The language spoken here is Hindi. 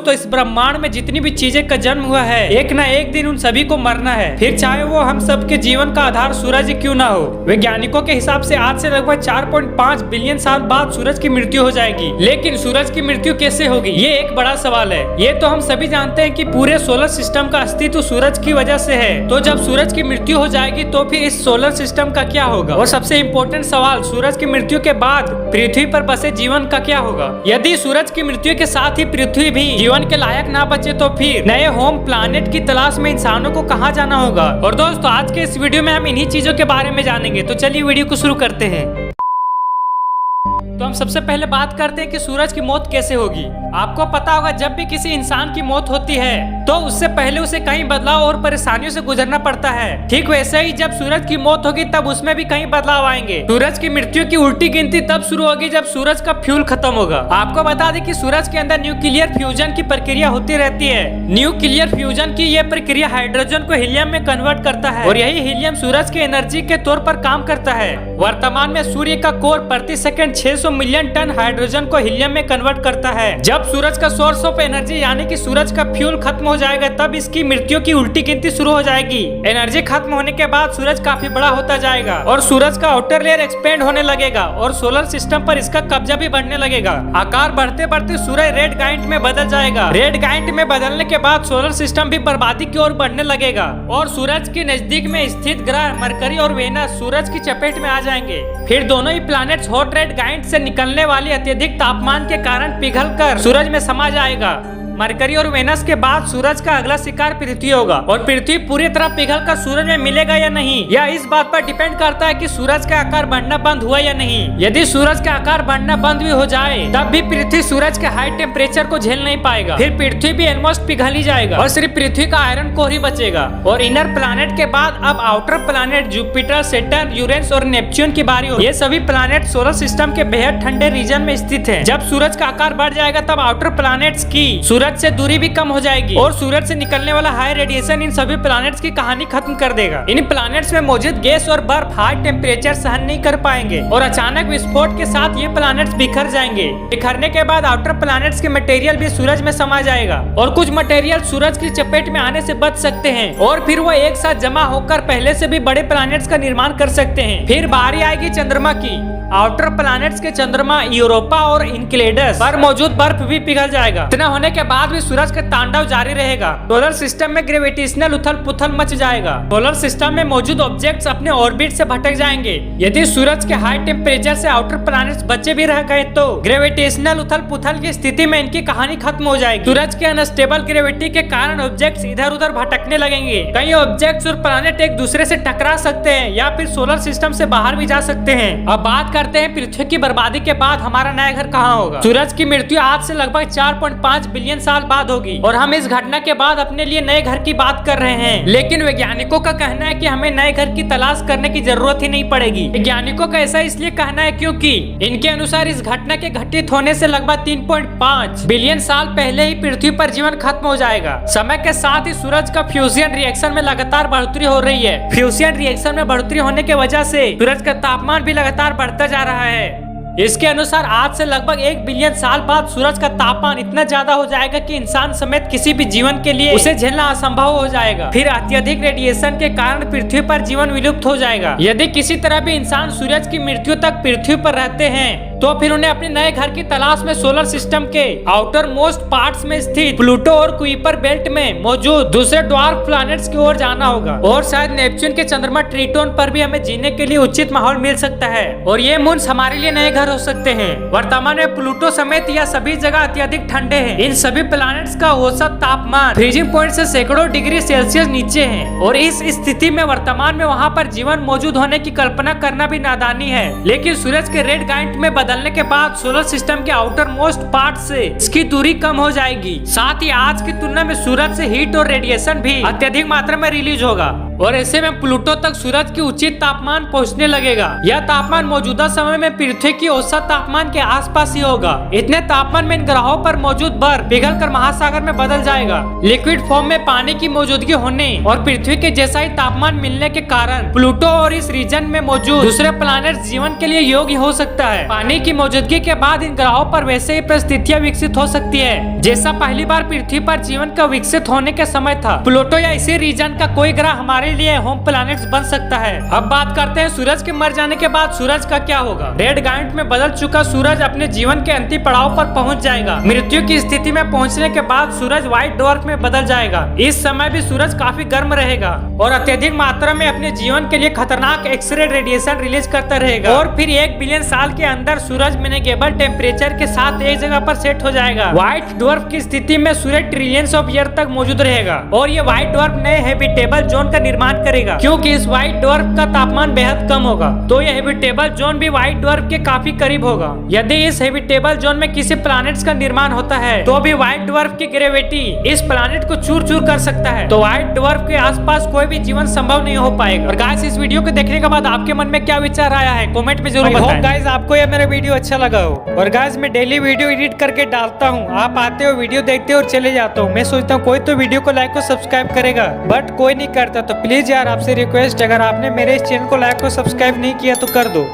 दोस्तों इस ब्रह्मांड में जितनी भी चीजें का जन्म हुआ है एक न एक दिन उन सभी को मरना है, फिर चाहे वो हम सब के जीवन का आधार सूरज क्यों ना हो। वैज्ञानिकों के हिसाब से आज से लगभग 4.5 बिलियन साल बाद सूरज की मृत्यु हो जाएगी। लेकिन सूरज की मृत्यु कैसे होगी, ये एक बड़ा सवाल है। ये तो हम सभी जानते हैं कि पूरे सोलर सिस्टम का अस्तित्व सूरज की वजह से है। तो जब सूरज की मृत्यु हो जाएगी तो फिर इस सोलर सिस्टम का क्या होगा। और सबसे इम्पोर्टेंट सवाल, सूरज की मृत्यु के बाद पृथ्वी पर बसे जीवन का क्या होगा। यदि सूरज की मृत्यु के साथ ही पृथ्वी भी जीवन के लायक ना बचे तो फिर नए होम प्लानेट की तलाश में इंसानों को कहाँ जाना होगा। और दोस्तों आज के इस वीडियो में हम इन्हीं चीजों के बारे में जानेंगे। तो चलिए वीडियो को शुरू करते हैं। तो हम सबसे पहले बात करते हैं कि सूरज की मौत कैसे होगी। आपको पता होगा जब भी किसी इंसान की मौत होती है तो उससे पहले उसे कई बदलाव और परेशानियों से गुजरना पड़ता है। ठीक वैसे ही जब सूरज की मौत होगी तब उसमें भी कई बदलाव आएंगे। सूरज की मृत्यु की उल्टी गिनती तब शुरू होगी जब सूरज का फ्यूल खत्म होगा। आपको बता दें कि सूरज के अंदर न्यूक्लियर फ्यूजन की प्रक्रिया होती रहती है। न्यूक्लियर फ्यूजन की यह प्रक्रिया हाइड्रोजन को हीलियम में कन्वर्ट करता है और यही हीलियम सूरज की एनर्जी के तौर पर काम करता है। वर्तमान में सूर्य का कोर प्रति सेकंड 600 मिलियन टन हाइड्रोजन को हीलियम में कन्वर्ट करता है। जब सूरज का सोर्स ऑफ एनर्जी यानी कि सूरज का फ्यूल खत्म हो जाएगा तब इसकी मृत्यु की उल्टी गिनती शुरू हो जाएगी। एनर्जी खत्म होने के बाद सूरज काफी बड़ा होता जाएगा और सूरज का आउटर लेयर एक्सपेंड होने लगेगा और सोलर सिस्टम पर इसका कब्जा भी बढ़ने लगेगा। आकार बढ़ते बढ़ते सूरज रेड गाइंट में बदल जाएगा। रेड गाइंट में बदलने के बाद सोलर सिस्टम भी बर्बादी की ओर बढ़ने लगेगा और सूरज के नजदीक में स्थित ग्रह मरकरी और वेनस सूरज की चपेट में आ जाएंगे। फिर दोनों ही प्लैनेट्स हॉट रेड गाइंट से निकलने वाली अत्यधिक तापमान के कारण पिघलकर सूरज में समा जाएगा। मरकरी और वेनस के बाद सूरज का अगला शिकार पृथ्वी होगा और पृथ्वी पूरी तरह पिघलकर सूरज में मिलेगा या नहीं यह इस बात पर डिपेंड करता है कि सूरज का आकार बढ़ना बंद हुआ या नहीं। यदि सूरज का आकार बढ़ना बंद भी हो जाए तब भी पृथ्वी सूरज के हाई टेम्परेचर को झेल नहीं पाएगा। फिर पृथ्वी भी ऑलमोस्ट पिघल ही जाएगा और सिर्फ पृथ्वी का आयरन कोर ही बचेगा। और इनर प्लैनेट के बाद अब outer planet Jupiter, Saturn, Uranus और नेपच्यून की बारी होगी। ये सभी प्लैनेट सोलर सिस्टम के बेहद ठंडे रीजन में स्थित है। जब सूरज का आकार बढ़ जाएगा तब आउटर प्लैनेट्स की सूरज से दूरी भी कम हो जाएगी और सूरज से निकलने वाला हाई रेडिएशन इन सभी प्लैनेट्स की कहानी खत्म कर देगा। इन प्लैनेट्स में मौजूद गैस और बर्फ हाई टेम्परेचर सहन नहीं कर पाएंगे और अचानक विस्फोट के साथ ये प्लैनेट्स बिखर जाएंगे। बिखरने के बाद आउटर प्लैनेट्स के मटेरियल भी सूरज में समा जाएगा और कुछ मटेरियल सूरज की चपेट में आने से बच सकते हैं और फिर वो एक साथ जमा होकर पहले से भी बड़े प्लैनेट्स का निर्माण कर सकते हैं। फिर बारी आएगी चंद्रमा की। आउटर प्लैनेट्स के चंद्रमा यूरोपा और इनक्लेडस पर मौजूद बर्फ भी पिघल जाएगा। इतना होने के बाद भी सूरज का तांडव जारी रहेगा। सोलर सिस्टम में ग्रेविटेशनल उथल पुथल मच जाएगा। सोलर सिस्टम में मौजूद ऑब्जेक्ट्स अपने ऑर्बिट से भटक जाएंगे। यदि सूरज के हाई टेम्परेचर से आउटर प्लैनेट्स बचे भी रह गए तो ग्रेविटेशनल उथल पुथल की स्थिति में इनकी कहानी खत्म हो जाएगी। सूरज के अनस्टेबल ग्रेविटी के कारण ऑब्जेक्ट्स इधर उधर भटकने लगेंगे। कई ऑब्जेक्ट्स और प्लैनेट एक दूसरे से टकरा सकते हैं या फिर सोलर सिस्टम से बाहर भी जा सकते हैं। अब बात करते हैं पृथ्वी की बर्बादी के बाद हमारा नया घर कहाँ होगा। सूरज की मृत्यु आज से लगभग 4.5 बिलियन साल बाद होगी और हम इस घटना के बाद अपने लिए नए घर की बात कर रहे हैं। लेकिन वैज्ञानिकों का कहना है कि हमें नए घर की तलाश करने की जरूरत ही नहीं पड़ेगी। वैज्ञानिकों का ऐसा इसलिए कहना है क्योंकि इनके अनुसार इस घटना के घटित होने से लगभग 3.5 बिलियन साल पहले ही पृथ्वी पर जीवन खत्म हो जाएगा। समय के साथ ही सूरज का फ्यूजन रिएक्शन में लगातार बढ़ोतरी हो रही है। फ्यूजन रिएक्शन में बढ़ोतरी होने की वजह से सूरज का तापमान भी लगातार बढ़ता जा रहा है। इसके अनुसार आज से लगभग 1 बिलियन साल बाद सूरज का तापमान इतना ज्यादा हो जाएगा कि इंसान समेत किसी भी जीवन के लिए उसे झेलना असंभव हो जाएगा। फिर अत्यधिक रेडिएशन के कारण पृथ्वी पर जीवन विलुप्त हो जाएगा। यदि किसी तरह भी इंसान सूरज की मृत्यु तक पृथ्वी पर रहते हैं तो फिर उन्हें अपने नए घर की तलाश में सोलर सिस्टम के आउटर मोस्ट पार्ट्स में स्थित प्लूटो और कुइपर बेल्ट में मौजूद दूसरे ड्वार्फ प्लैनेट्स की ओर जाना होगा और शायद नेपच्यून के चंद्रमा ट्रिटोन पर भी हमें जीने के लिए उचित माहौल मिल सकता है और ये मून्स हमारे लिए नए घर हो सकते हैं। वर्तमान में प्लूटो समेत यह सभी जगह अत्यधिक ठंडे हैं। इन सभी प्लैनेट्स का औसत तापमान फ्रीजिंग पॉइंट से सैकड़ों डिग्री सेल्सियस नीचे है और इस स्थिति में वर्तमान में वहाँ पर जीवन मौजूद होने की कल्पना करना भी नादानी है। लेकिन सूरज के रेड गाइंट में बदलने के बाद सोलर सिस्टम के आउटर मोस्ट पार्ट से इसकी दूरी कम हो जाएगी। साथ ही आज की तुलना में सूरज से हीट और रेडिएशन भी अत्यधिक मात्रा में रिलीज होगा। और ऐसे में प्लूटो तक सूरज की उचित तापमान पहुंचने लगेगा। यह तापमान मौजूदा समय में पृथ्वी की औसत तापमान के आसपास ही होगा। इतने तापमान में इन ग्रहों पर मौजूद बर्फ पिघलकर महासागर में बदल जाएगा। लिक्विड फॉर्म में पानी की मौजूदगी होने और पृथ्वी के जैसा ही तापमान मिलने के कारण प्लूटो और इस रीजन में मौजूद दूसरे प्लैनेट जीवन के लिए योग्य हो सकता है। पानी की मौजूदगी के बाद इन ग्रहों पर वैसे ही परिस्थितियां विकसित हो सकती है जैसा पहली बार पृथ्वी पर जीवन का विकसित होने के समय था। प्लूटो या इसी रीजन का कोई ग्रह हमारे लिए होम प्लैनेट्स बन सकता है। अब बात करते हैं सूरज के मर जाने के बाद सूरज का क्या होगा। रेड गाइंट में बदल चुका सूरज अपने जीवन के अंतिम पड़ाव पर पहुंच जाएगा। मृत्यु की स्थिति में पहुंचने के बाद सूरज व्हाइट ड्वार्फ में बदल जाएगा। इस समय भी सूरज काफी गर्म रहेगा और अत्यधिक मात्रा में अपने जीवन के लिए खतरनाक एक्सरे रेडिएशन रिलीज करता रहेगा और फिर 1 बिलियन साल के अंदर सूरज मैनेजेबल टेम्परेचर के साथ एक जगह पर सेट हो जाएगा। व्हाइट ड्वार्फ की स्थिति में सूरज ट्रिलियंस ऑफ ईयर तक मौजूद रहेगा और ये व्हाइट ड्वार्फ नए हैबिटेबल जोन का निर्माण करेगा। क्योंकि इस व्हाइट ड्वार्फ का तापमान बेहद कम होगा तो यह हैबिटेबल जोन भी व्हाइट ड्वार्फ के काफी करीब होगा। यदि इस हैबिटेबल जोन में किसी प्लैनेट्स का निर्माण होता है तो भी व्हाइट ड्वार्फ की ग्रेविटी इस प्लैनेट को चूर चूर कर सकता है। तो व्हाइट ड्वार्फ के आसपास कोई भी जीवन संभव नहीं हो पाएगा। और गाइस, इस वीडियो को देखने के बाद आपके मन में क्या विचार आया है कमेंट में जरूर बताएं। गाइस, आपको यह मेरा वीडियो अच्छा लगा हो। और गाइस, मैं डेली वीडियो एडिट करके डालता हूँ। आप आते हो, वीडियो देखते हो और चले जाते हो। मैं सोचता हूँ कोई तो वीडियो को लाइक और सब्सक्राइब करेगा बट कोई नहीं करता। तो प्लीज यार आपसे रिक्वेस्ट, अगर आपने मेरे इस चैनल को लाइक और सब्सक्राइब नहीं किया तो कर दो।